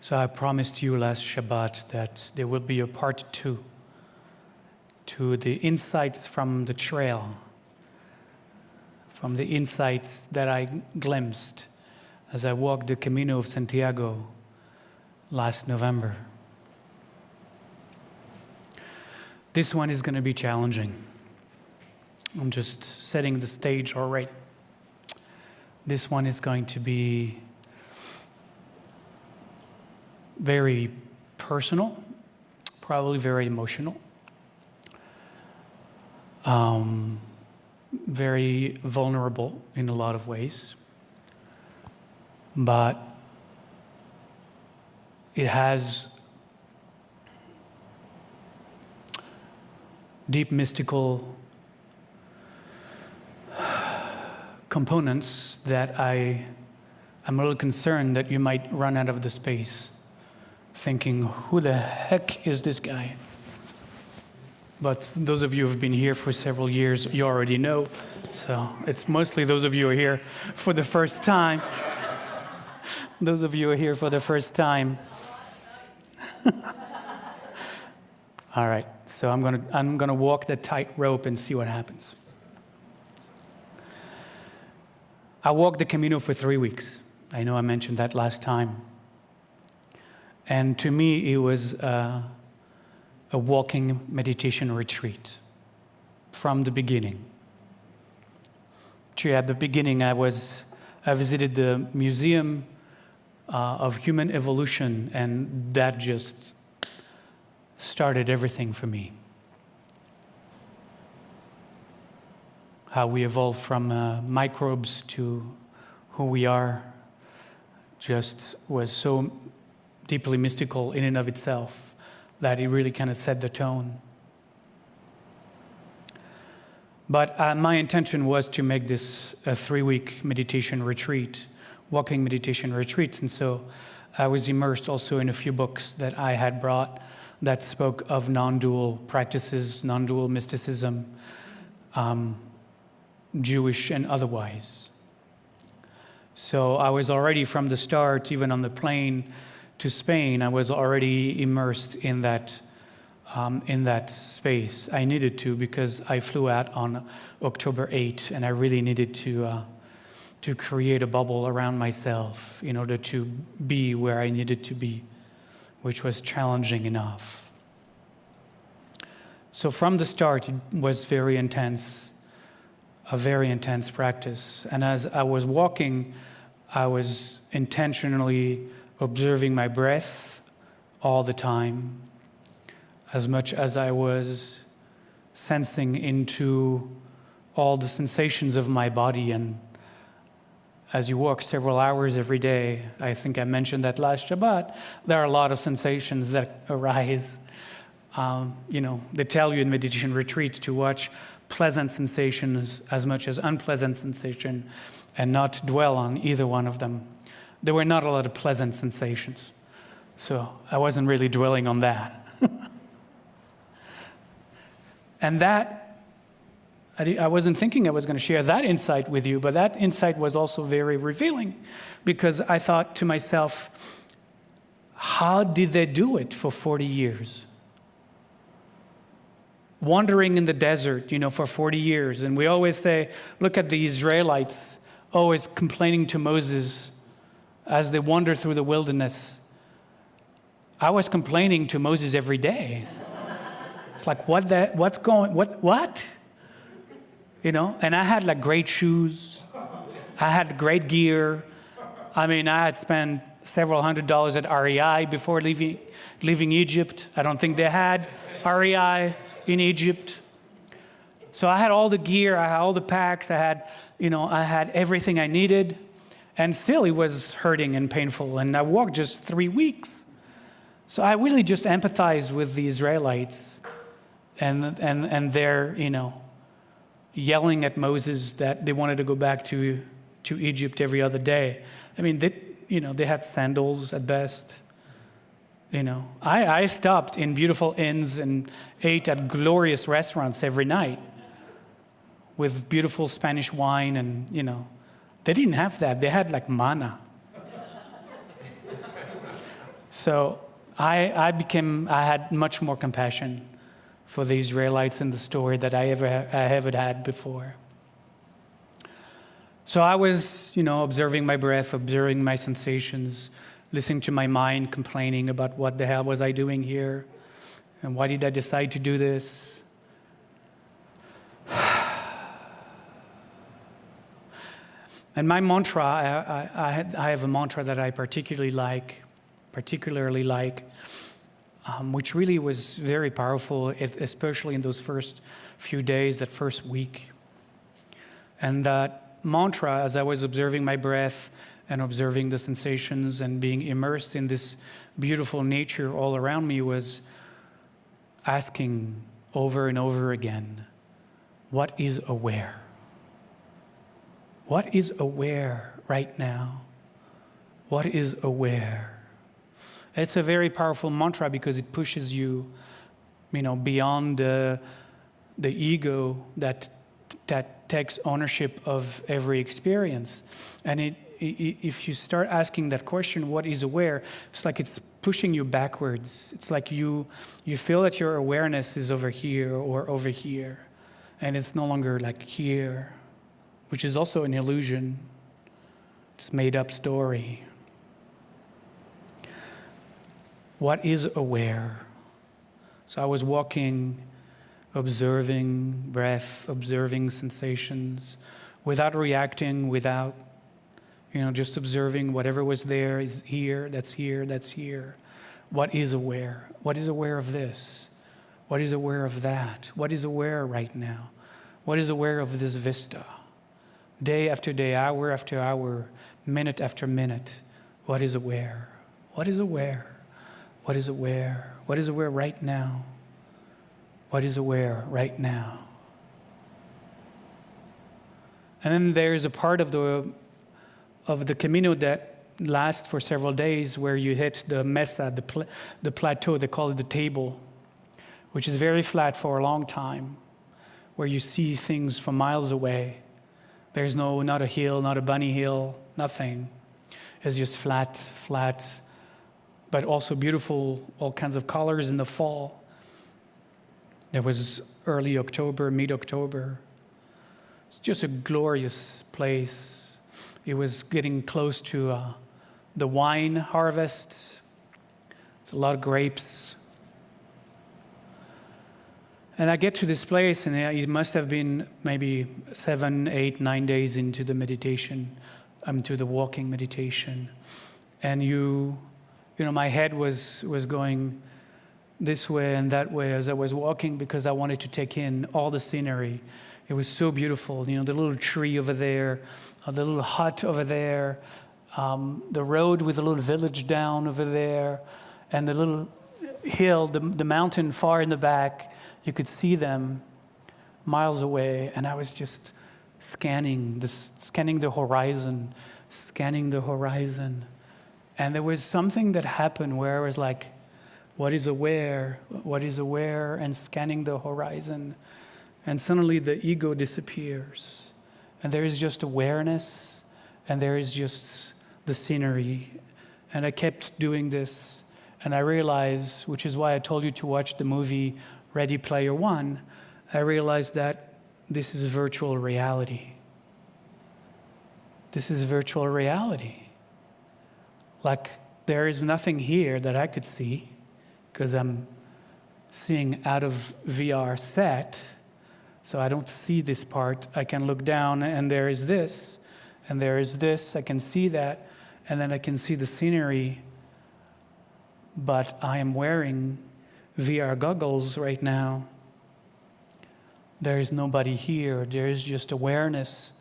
So I promised you last Shabbat that there will be a part 2 to the insights from the trail, from the insights that I glimpsed as I walked the Camino of Santiago last November. This one is going to be challenging. I'm just setting the stage already. This one is going to be very personal, probably very emotional, very vulnerable in a lot of ways, but it has deep mystical components that I'm a little concerned that you might run out of the space thinking, who the heck is this guy? But those of you who have been here for several years, you already know. So it's mostly those of you who are here for the first time. Those of you who are here for the first time. All right, so I'm gonna walk the tightrope and see what happens. I walked the Camino for 3 weeks. I know I mentioned that last time. And to me, it was a walking meditation retreat from the beginning. Actually, at the beginning, I visited the Museum of Human Evolution, and that just started everything for me. How we evolved from microbes to who we are just was so deeply mystical in and of itself that it really kind of set the tone. But my intention was to make this a 3-week meditation retreat, walking meditation retreat, and so I was immersed also in a few books that I had brought that spoke of non-dual practices, non-dual mysticism, Jewish and otherwise. So I was already from the start, even on the plane to Spain, I was already immersed in that space. I needed to because I flew out on October 8, and I really needed to create a bubble around myself in order to be where I needed to be, which was challenging enough. So from the start, it was very intense, a very intense practice. And as I was walking, I was intentionally observing my breath all the time, as much as I was sensing into all the sensations of my body. And as you walk several hours every day, I think I mentioned that last Shabbat, there are a lot of sensations that arise. They tell you in meditation retreat to watch pleasant sensations as much as unpleasant sensation and not dwell on either one of them. There were not a lot of pleasant sensations, so I wasn't really dwelling on that. And that, I wasn't thinking I was going to share that insight with you, but that insight was also very revealing, because I thought to myself, how did they do it for 40 years? Wandering in the desert, for 40 years. And we always say, look at the Israelites always complaining to Moses as they wander through the wilderness. I was complaining to Moses every day. It's like, what? And I had great shoes. I had great gear. I had spent several $100s at REI before leaving Egypt. I don't think they had REI in Egypt. So I had all the gear, I had all the packs, I had everything I needed, and still it was hurting and painful. And I walked just 3 weeks. So I really just empathized with the Israelites and their, yelling at Moses that they wanted to go back to Egypt every other day. They had sandals at best. I stopped in beautiful inns and ate at glorious restaurants every night with beautiful Spanish wine, and, they didn't have that. They had manna. So I had much more compassion for the Israelites in the story that I ever had before. So I was, observing my breath, observing my sensations, listening to my mind complaining about what the hell was I doing here, and why did I decide to do this? And my mantra, I have a mantra that I particularly like, which really was very powerful, especially in those first few days, that first week. And that mantra, as I was observing my breath and observing the sensations and being immersed in this beautiful nature all around me, was asking over and over again, what is aware? What is aware right now? What is aware? It's a very powerful mantra because it pushes you, beyond the ego that takes ownership of every experience. And if you start asking that question, what is aware? It's like it's pushing you backwards. It's like you feel that your awareness is over here or over here, and it's no longer like here, which is also an illusion. It's a made-up story. What is aware? So I was walking, observing breath, observing sensations, without reacting, without, just observing whatever was there is here, that's here, that's here. What is aware? What is aware of this? What is aware of that? What is aware right now? What is aware of this vista? Day after day, hour after hour, minute after minute, what is aware? What is aware? What is aware? What is aware right now? What is aware right now? And then there's a part of the Camino that lasts for several days where you hit the mesa, the plateau, they call it the table, which is very flat for a long time, where you see things from miles away. There's not a hill, not a bunny hill, nothing. It's just flat, but also beautiful, all kinds of colors in the fall. It was early October, mid-October. It's just a glorious place. It was getting close to the wine harvest. It's a lot of grapes. And I get to this place, and it must have been maybe 7, 8, 9 days into the meditation, to the walking meditation. And my head was going this way and that way as I was walking because I wanted to take in all the scenery. It was so beautiful. The little tree over there, the little hut over there, the road with a little village down over there, and the little hill, the mountain far in the back. You could see them miles away, and I was just scanning the horizon. And there was something that happened where I was like, what is aware, and scanning the horizon. And suddenly the ego disappears. And there is just awareness, and there is just the scenery. And I kept doing this, and I realized, which is why I told you to watch the movie Ready Player One, I realized that this is virtual reality. This is virtual reality. Like, there is nothing here that I could see, because I'm seeing out of VR set, so I don't see this part. I can look down, and there is this, and there is this. I can see that, and then I can see the scenery, but I am wearing VR goggles right now. There is nobody here. There is just awareness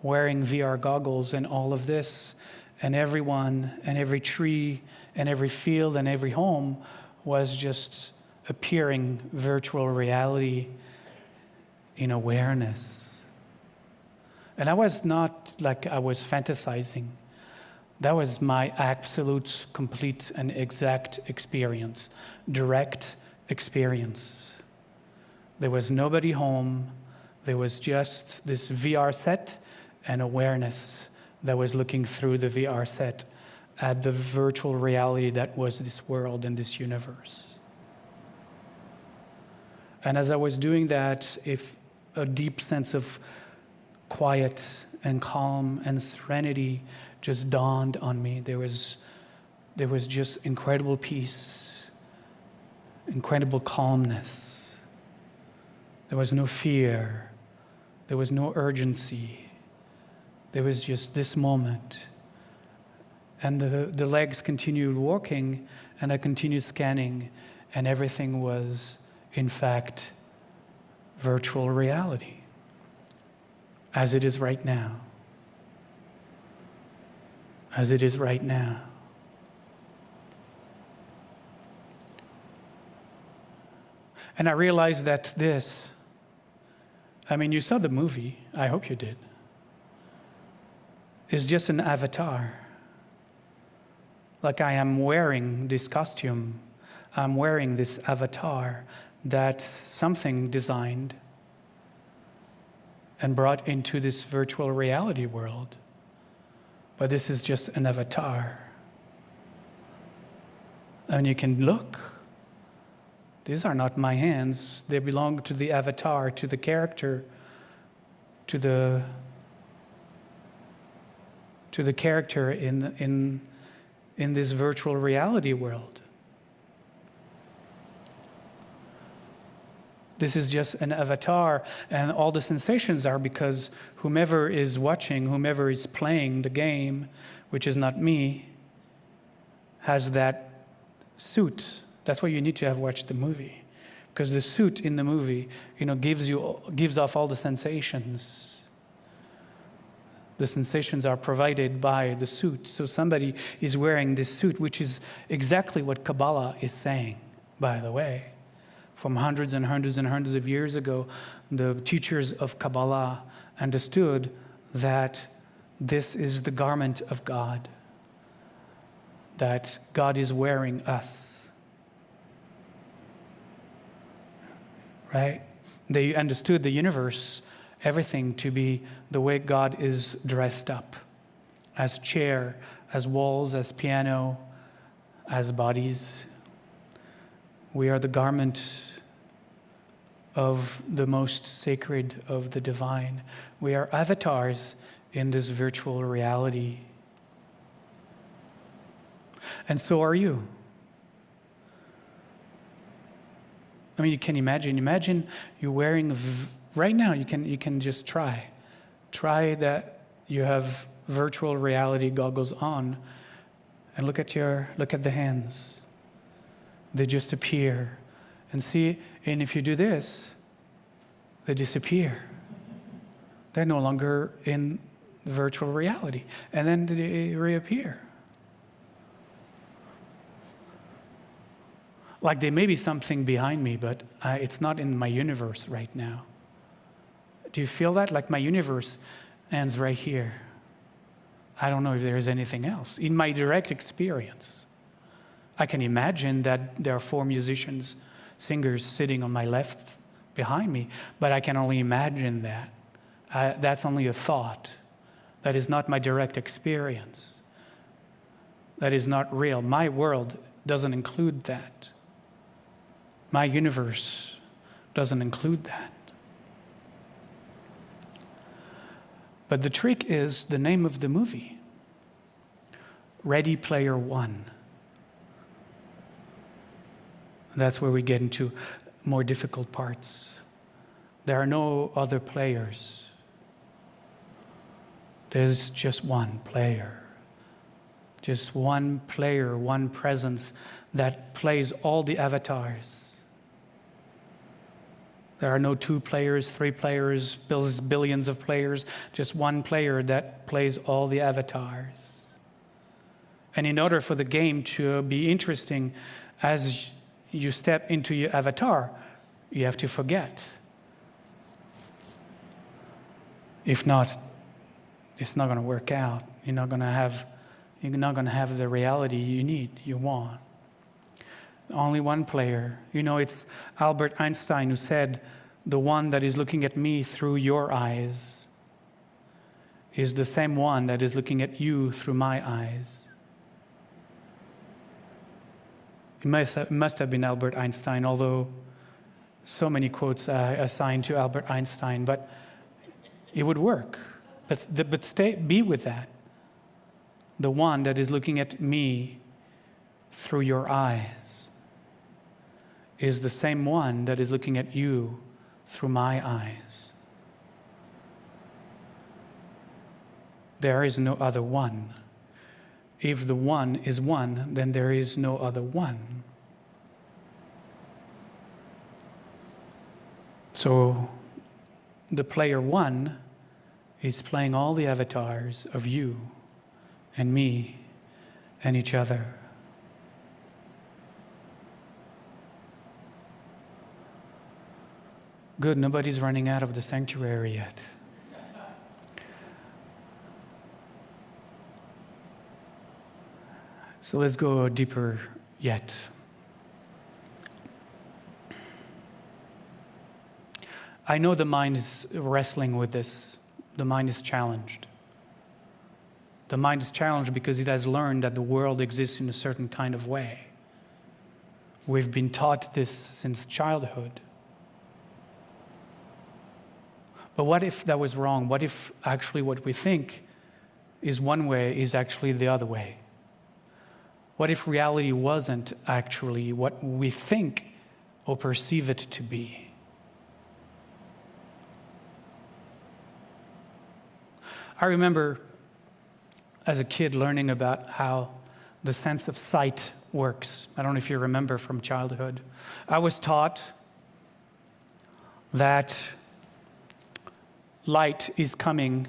wearing VR goggles and all of this, and everyone and every tree and every field and every home was just appearing virtual reality in awareness. And I was not like I was fantasizing. That was my absolute, complete, and exact experience, direct experience. There was nobody home. There was just this VR set and awareness that was looking through the VR set at the virtual reality that was this world and this universe. And as I was doing that, if a deep sense of quiet and calm and serenity just dawned on me. There was just incredible peace, incredible calmness. There was no fear. There was no urgency. There was just this moment. And the legs continued walking, and I continued scanning, and everything was, in fact, virtual reality, as it is right now. As it is right now. And I realized that you saw the movie, I hope you did, is just an avatar. Like I am wearing this costume, I'm wearing this avatar that something designed and brought into this virtual reality world. But this is just an avatar. And you can look. These are not my hands. They belong to the avatar, to the character, to the character in this virtual reality world. This is just an avatar, and all the sensations are because whomever is watching, whomever is playing the game, which is not me, has that suit. That's why you need to have watched the movie, because the suit in the movie, gives off all the sensations. The sensations are provided by the suit. So somebody is wearing this suit, which is exactly what Kabbalah is saying, by the way. From hundreds and hundreds and hundreds of years ago, the teachers of Kabbalah understood that this is the garment of God, that God is wearing us. Right? They understood the universe, everything, to be the way God is dressed up, as chair, as walls, as piano, as bodies. We are the garment of the most sacred of the divine. We are avatars in this virtual reality. And so are you. You can imagine you're wearing, right now you can just try that you have virtual reality goggles on, and look at the hands. They just appear. And see, and if you do this, they disappear. They're no longer in virtual reality. And then they reappear. Like there may be something behind me, but it's not in my universe right now. Do you feel that? Like my universe ends right here. I don't know if there's anything else. In my direct experience, I can imagine that there are 4 musicians, singers sitting on my left behind me, but I can only imagine that. That's only a thought. That is not my direct experience. That is not real. My world doesn't include that. My universe doesn't include that. But the trick is the name of the movie, Ready Player One. That's where we get into more difficult parts. There are no other players. There's just one player. Just one player, one presence that plays all the avatars. There are no 2 players, 3 players, billions of players, just one player that plays all the avatars. And in order for the game to be interesting, as you step into your avatar, you have to forget. If not, it's not going to work out. You're not going to have the reality you want. Only one player. It's Albert Einstein who said, the one that is looking at me through your eyes is the same one that is looking at you through my eyes. It must have been Albert Einstein, although so many quotes assigned to Albert Einstein, but it would work. But be with that. The one that is looking at me through your eyes is the same one that is looking at you through my eyes. There is no other one. If the one is one, then there is no other one. So the player one is playing all the avatars of you and me and each other. Good, nobody's running out of the sanctuary yet. So let's go deeper yet. I know the mind is wrestling with this. The mind is challenged. The mind is challenged because it has learned that the world exists in a certain kind of way. We've been taught this since childhood. But what if that was wrong? What if actually what we think is one way is actually the other way? What if reality wasn't actually what we think or perceive it to be? I remember as a kid learning about how the sense of sight works. I don't know if you remember from childhood. I was taught that light is coming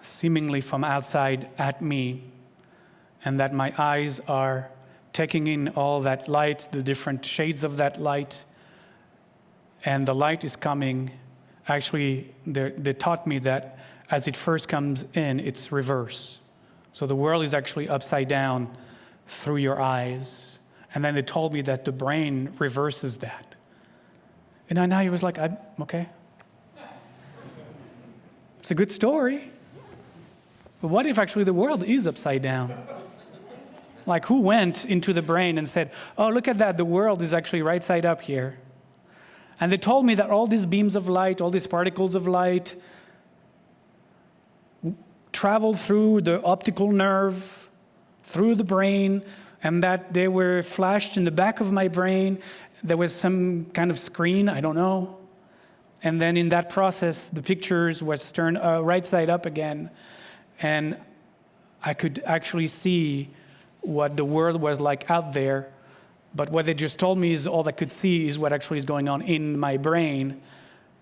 seemingly from outside at me, and that my eyes are taking in all that light, the different shades of that light, and the light is coming. Actually, they taught me that as it first comes in, it's reverse. So the world is actually upside down through your eyes. And then they told me that the brain reverses that. And I was like, okay. It's a good story. But what if actually the world is upside down? Like, who went into the brain and said, oh, look at that, the world is actually right side up here. And they told me that all these beams of light, all these particles of light, travel through the optical nerve, through the brain, and that they were flashed in the back of my brain. There was some kind of screen, I don't know. And then in that process, the pictures was turned right side up again. And I could actually see what the world was like out there. But what they just told me is all I could see is what actually is going on in my brain.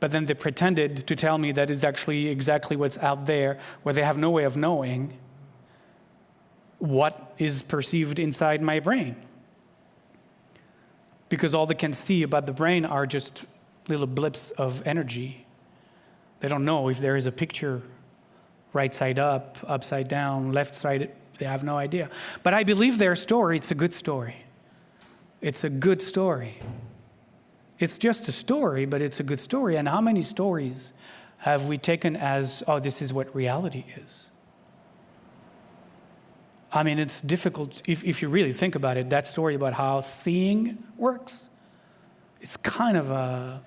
But then they pretended to tell me that it's actually exactly what's out there, where they have no way of knowing what is perceived inside my brain. Because all they can see about the brain are just little blips of energy. They don't know if there is a picture right side up, upside down, left side. They have no idea. But I believe their story, it's a good story. It's a good story. It's just a story, but it's a good story. And how many stories have we taken as, oh, this is what reality is? I mean, it's difficult, if you really think about it, that story about how seeing works, it's kind of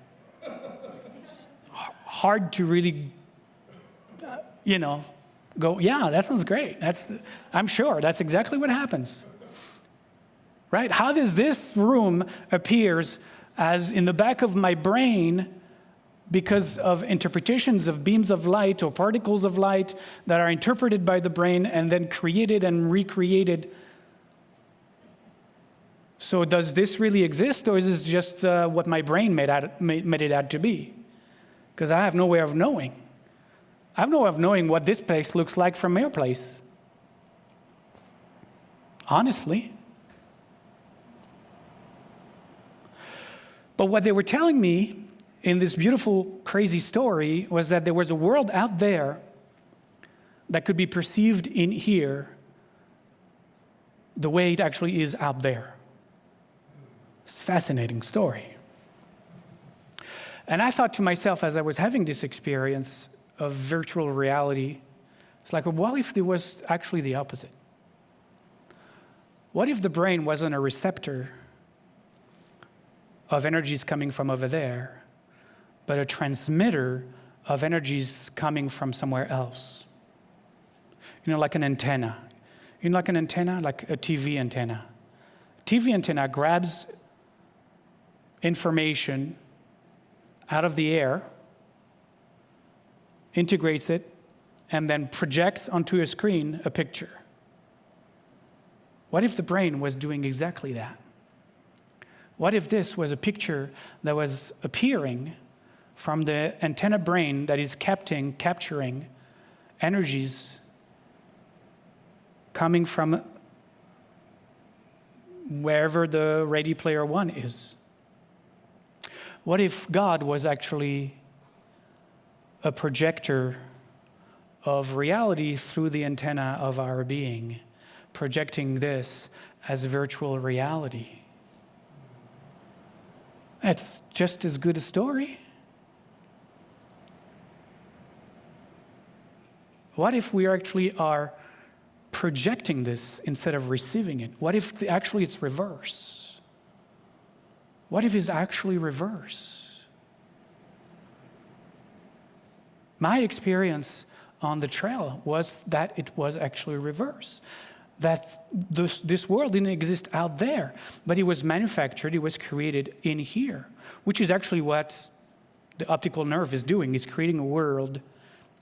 hard to really, go, yeah, that sounds great. I'm sure that's exactly what happens. Right? How does this room appears as in the back of my brain because of interpretations of beams of light or particles of light that are interpreted by the brain and then created and recreated? So does this really exist, or is this just what my brain made it out to be? Because I have no way of knowing. I have no way of knowing what this place looks like from your place. Honestly. But what they were telling me in this beautiful, crazy story was that there was a world out there that could be perceived in here the way it actually is out there. It's a fascinating story. And I thought to myself as I was having this experience of virtual reality, it's like, well, what if it was actually the opposite? What if the brain wasn't a receptor of energies coming from over there, but a transmitter of energies coming from somewhere else? Like an antenna. Like an antenna, like a TV antenna. TV antenna grabs information out of the air, integrates it, and then projects onto a screen a picture. What if the brain was doing exactly that? What if this was a picture that was appearing from the antenna brain that is capturing energies coming from wherever the Ready Player One is? What if God was actually a projector of reality through the antenna of our being, projecting this as virtual reality? It's just as good a story. What if we actually are projecting this instead of receiving it? What if actually it's reverse? What if it's actually reverse? My experience on the trail was that it was actually reverse. That this world didn't exist out there, but it was manufactured, it was created in here, which is actually what the optical nerve is doing. It's creating a world,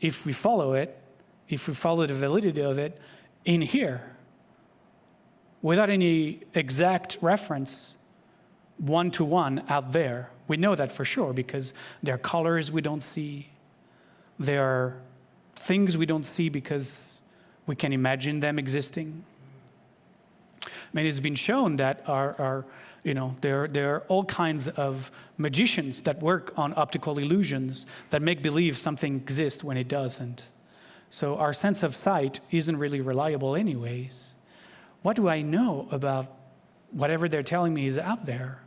if we follow it, if we follow the validity of it, in here, without any exact reference, one-to-one out there. We know that for sure because there are colors we don't see. There are things we don't see because we can imagine them existing. I mean, it's been shown that there are all kinds of magicians that work on optical illusions that make believe something exists when it doesn't. So our sense of sight isn't really reliable anyways. What do I know about whatever they're telling me is out there?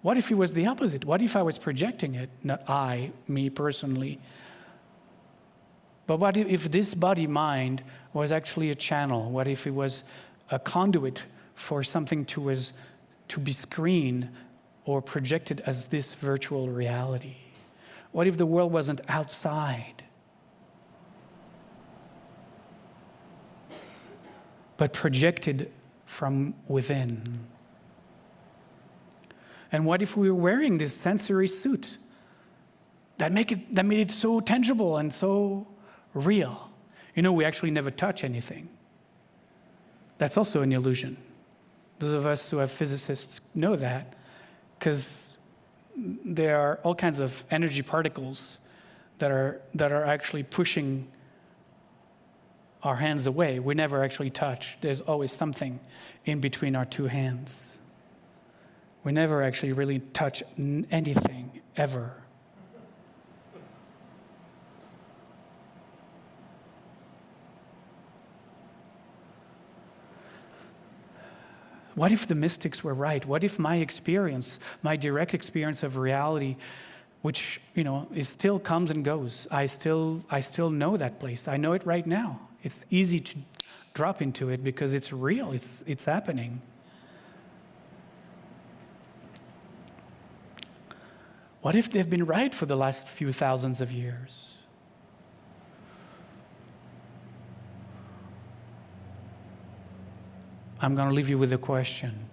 What if it was the opposite? What if I was projecting it? Not me personally. But what if this body-mind was actually a channel? What if it was a conduit for something to be screened or projected as this virtual reality? What if the world wasn't outside, but projected from within? And what if we were wearing this sensory suit that made it so tangible and so real? We actually never touch anything. That's also an illusion. Those of us who have physicists know that, because there are all kinds of energy particles that are actually pushing our hands away. We never actually touch. There's always something in between our two hands. We never actually really touch anything, ever. What if the mystics were right? What if my experience, my direct experience of reality, which it still comes and goes, I still know that place. I know it right now. It's easy to drop into it because it's real. It's happening. What if they've been right for the last few thousands of years? I'm going to leave you with a question.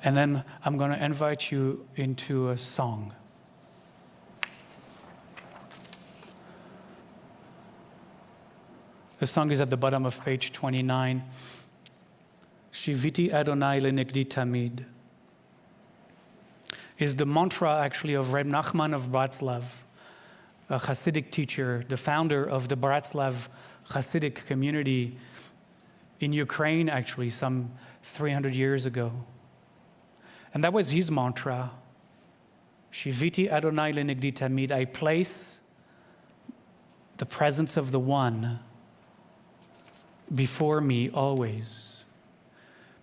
And then I'm going to invite you into a song. The song is at the bottom of page 29. Shiviti Adonai lenegdi tamid is the mantra actually of Reb Nachman of Bratslav, a Hasidic teacher, the founder of the Bratslav Hasidic community in Ukraine, actually, some 300 years ago. And that was his mantra. Shiviti Adonai lenegdi tamid. I place the presence of the One before me always.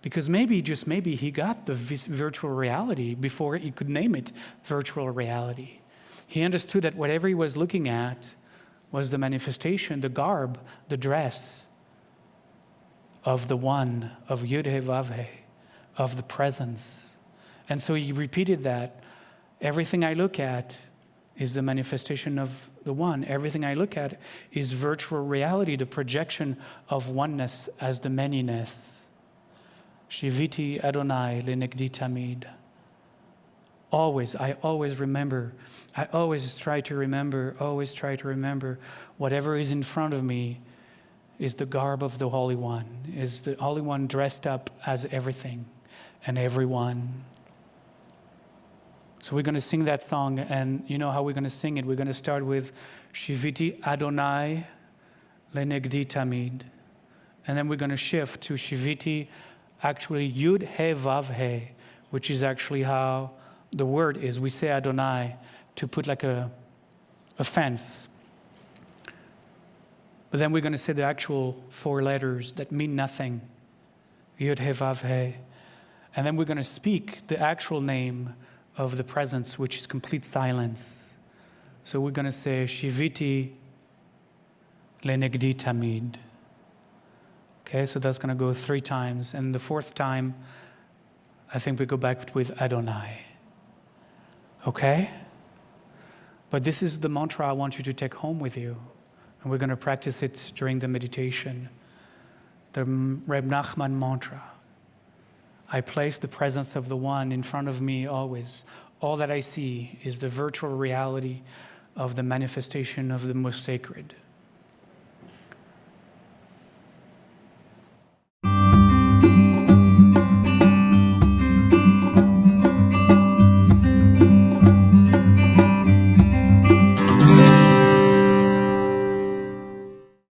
Because maybe, just maybe, he got the virtual reality before he could name it virtual reality. He understood that whatever he was looking at was the manifestation, the garb, the dress of the one, of Yud-He Vav-He, of the presence. And so he repeated that. Everything I look at is the manifestation of the one. Everything I look at is virtual reality, the projection of oneness as the manyness. Shiviti Adonai lenegdi tamid. Always, I always remember, I always try to remember, whatever is in front of me is the garb of the Holy One, is the Holy One dressed up as everything and everyone. So we're going to sing that song, and you know how we're going to sing it. We're going to start with Shiviti Adonai lenegdi tamid. And then we're going to shift to Shiviti, actually Yud He Vav He, which is actually how the word is. We say Adonai to put like a fence. But then we're going to say the actual 4 letters that mean nothing. Yud He Vav He. And then we're going to speak the actual name of the presence, which is complete silence. So we're going to say Shiviti lenegdi tamid. Okay, so that's going to go 3 times. And the 4th time, I think we go back with Adonai. Okay? But this is the mantra I want you to take home with you. And we're going to practice it during the meditation. The Reb Nachman mantra. I place the presence of the One in front of me always. All that I see is the virtual reality of the manifestation of the most sacred.